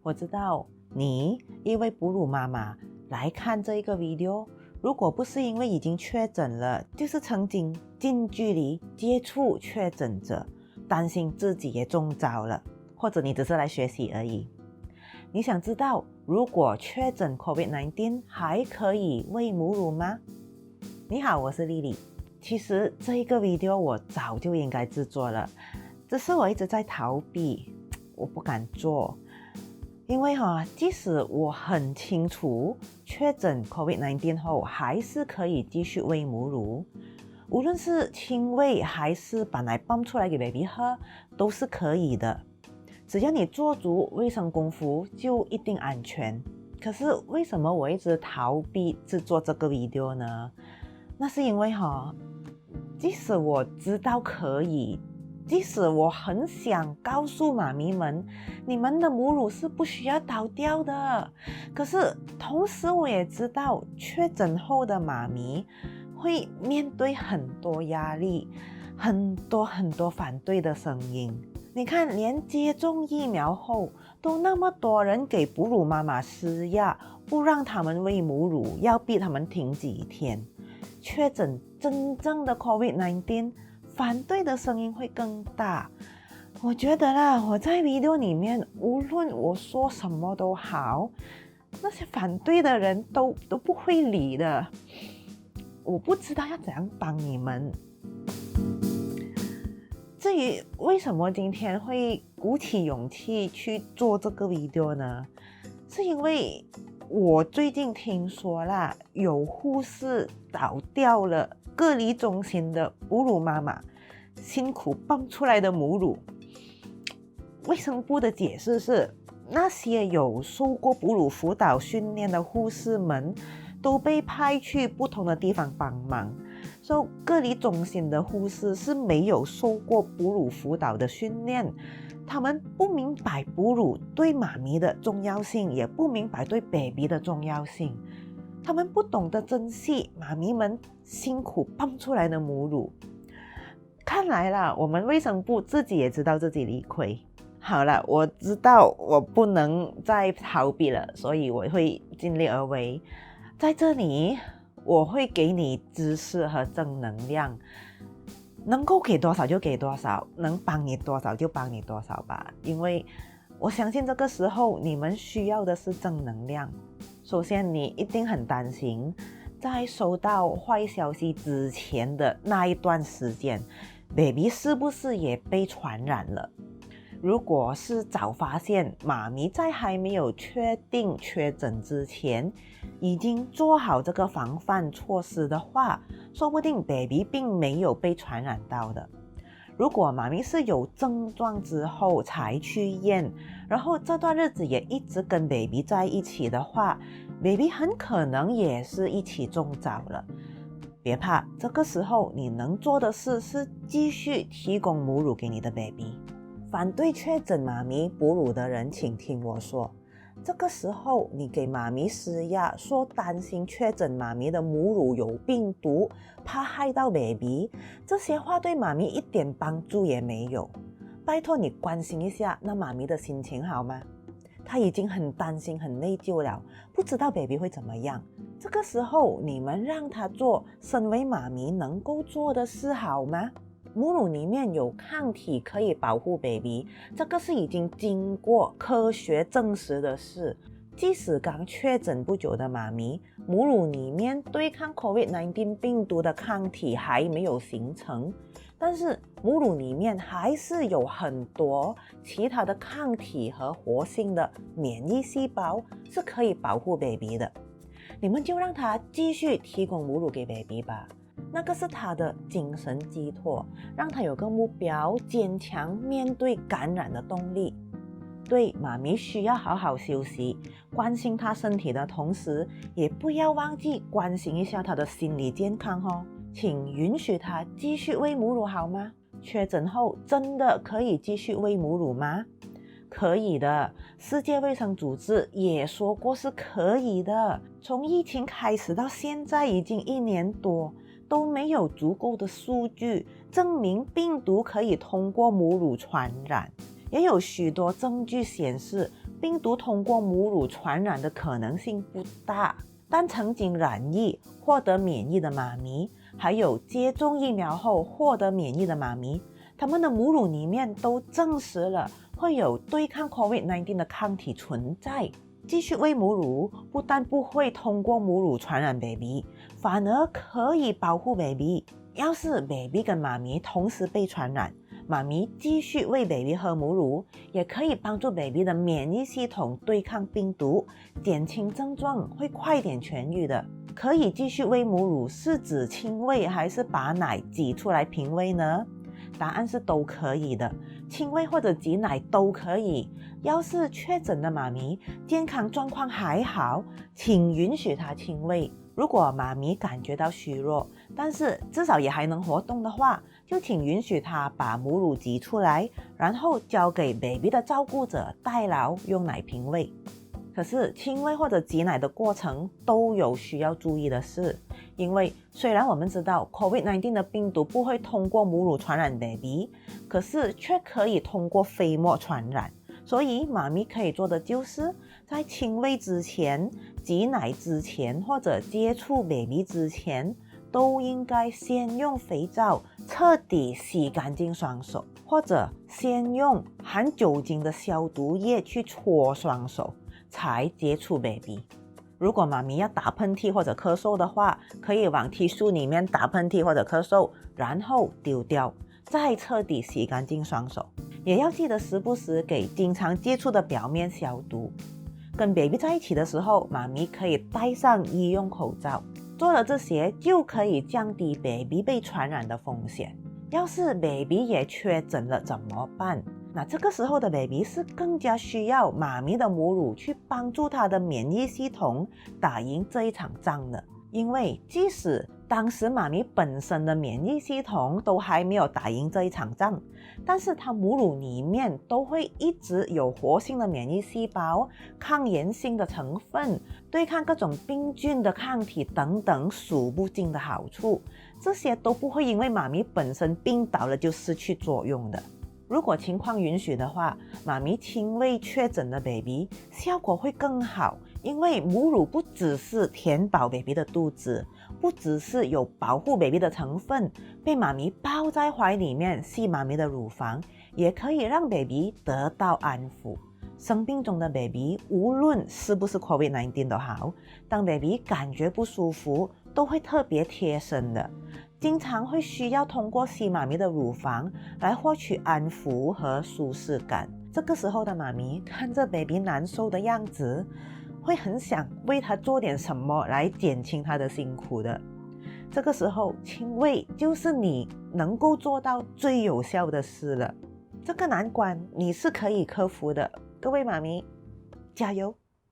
我知道你一位哺乳妈妈来看这一个 video， 如果不是因为已经确诊了，就是曾经近距离接触确诊者，担心自己也中招了，或者你只是来学习而已。你想知道如果确诊 COVID-19 还可以喂母乳吗？你好，我是丽丽。其实这一个 video 我早就应该制作了，只是我一直在逃避，我不敢做。因为即使我很清楚确诊 COVID-19 后还是可以继续喂母乳，无论是亲喂还是把奶泵出来给 baby 喝都是可以的，只要你做足卫生功夫就一定安全。可是为什么我一直逃避制作这个 video 呢？那是因为即使我知道可以，即使我很想告诉妈咪们，你们的母乳是不需要倒掉的，可是同时我也知道确诊后的妈咪会面对很多压力，很多反对的声音。你看，连接种疫苗后都那么多人给哺乳妈妈施压，不让他们喂母乳，要逼他们停几天。确诊真正的 COVID-19， 反对的声音会更大。我觉得啦，我在 video 里面无论我说什么都好，那些反对的人都不会理的。我不知道要怎样帮你们。至于为什么今天会鼓起勇气去做这个 video 呢？是因为我最近听说啦，有护士倒掉了隔离中心的哺乳妈妈辛苦泵出来的母乳。卫生部的解释是，那些有受过哺乳辅导训练的护士们都被派去不同的地方帮忙，所以隔离中心的护士是没有受过哺乳辅导的训练，他们不明白哺乳对妈咪的重要性，也不明白对 baby 的重要性，他们不懂得珍惜妈咪们辛苦泵出来的母乳。看来啦，我们卫生部自己也知道自己理亏。好了，我知道我不能再逃避了，所以我会尽力而为。在这里我会给你知识和正能量，能够给多少就给多少，能帮你多少就帮你多少吧。因为我相信这个时候你们需要的是正能量。首先你一定很担心，在收到坏消息之前的那一段时间 baby 是不是也被传染了。如果是早发现，妈咪在还没有确定确诊之前已经做好这个防范措施的话，说不定 baby 并没有被传染到的。如果妈咪是有症状之后才去验，然后这段日子也一直跟 baby 在一起的话， baby 很可能也是一起中招了。别怕，这个时候你能做的事是继续提供母乳给你的 baby。反对确诊妈咪哺乳的人，请听我说，这个时候你给妈咪施压，说担心确诊妈咪的母乳有病毒，怕害到 baby， 这些话对妈咪一点帮助也没有。拜托你关心一下那妈咪的心情好吗？她已经很担心很内疚了，不知道 baby 会怎么样。这个时候你们让她做身为妈咪能够做的事好吗？母乳里面有抗体可以保护 baby， 这个是已经经过科学证实的事。即使刚确诊不久的妈咪，母乳里面对抗 COVID-19 病毒的抗体还没有形成，但是母乳里面还是有很多其他的抗体和活性的免疫细胞是可以保护 baby 的。你们就让他继续提供母乳给 baby 吧，那个是他的精神寄托，让他有个目标，坚强面对感染的动力。对，妈咪需要好好休息，关心他身体的同时，也不要忘记关心一下他的心理健康请允许他继续喂母乳好吗？确诊后真的可以继续喂母乳吗？可以的，世界卫生组织也说过是可以的。从疫情开始到现在已经1年多，都没有足够的数据证明病毒可以通过母乳传染。也有许多证据显示病毒通过母乳传染的可能性不大，但曾经染疫获得免疫的妈咪，还有接种疫苗后获得免疫的妈咪，他们的母乳里面都证实了会有对抗 COVID-19 的抗体存在。继续喂母乳不但不会通过母乳传染 baby， 反而可以保护 baby。 要是 baby 跟妈咪同时被传染，妈咪继续喂 baby 喝母乳，也可以帮助 baby 的免疫系统对抗病毒，减轻症状，会快点痊愈的。可以继续喂母乳是指亲喂还是把奶挤出来平喂呢？答案是都可以的，亲喂或者挤奶都可以。要是确诊的妈咪健康状况还好，请允许她亲喂。如果妈咪感觉到虚弱，但是至少也还能活动的话，就请允许她把母乳挤出来，然后交给 baby 的照顾者代劳用奶瓶喂。可是亲喂或者挤奶的过程都有需要注意的事，因为虽然我们知道 COVID-19 的病毒不会通过母乳传染 baby， 可是却可以通过飞沫传染。所以妈咪可以做的就是在亲喂之前、挤奶之前或者接触 baby 之前，都应该先用肥皂彻底洗干净双手，或者先用含酒精的消毒液去搓双手才接触 baby。 如果妈咪要打喷嚏或者咳嗽的话，可以往 tissue 里面打喷嚏或者咳嗽，然后丢掉，再彻底洗干净双手。也要记得时不时给经常接触的表面消毒。跟 baby 在一起的时候，妈咪可以戴上医用口罩。做了这些就可以降低 baby 被传染的风险。要是 baby 也确诊了怎么办？那这个时候的 baby 是更加需要妈咪的母乳去帮助他的免疫系统打赢这一场仗的。因为即使当时妈咪本身的免疫系统都还没有打赢这一场仗，但是她母乳里面都会一直有活性的免疫细胞、抗炎性的成分、对抗各种病菌的抗体等等数不尽的好处，这些都不会因为妈咪本身病倒了就失去作用的。如果情况允许的话，妈咪亲喂确诊的 baby 效果会更好，因为母乳不只是填饱 baby 的肚子，不只是有保护 baby 的成分，被妈咪抱在怀里面吸妈咪的乳房，也可以让 baby 得到安抚。生病中的 baby 无论是不是 COVID-19 都好，当 baby 感觉不舒服都会特别贴身的，经常会需要通过吸妈咪的乳房来获取安抚和舒适感。这个时候的妈咪看着 baby 难受的样子，会很想为他做点什么来减轻他的辛苦的。这个时候亲喂就是你能够做到最有效的事了。这个难关你是可以克服的，各位妈咪加油！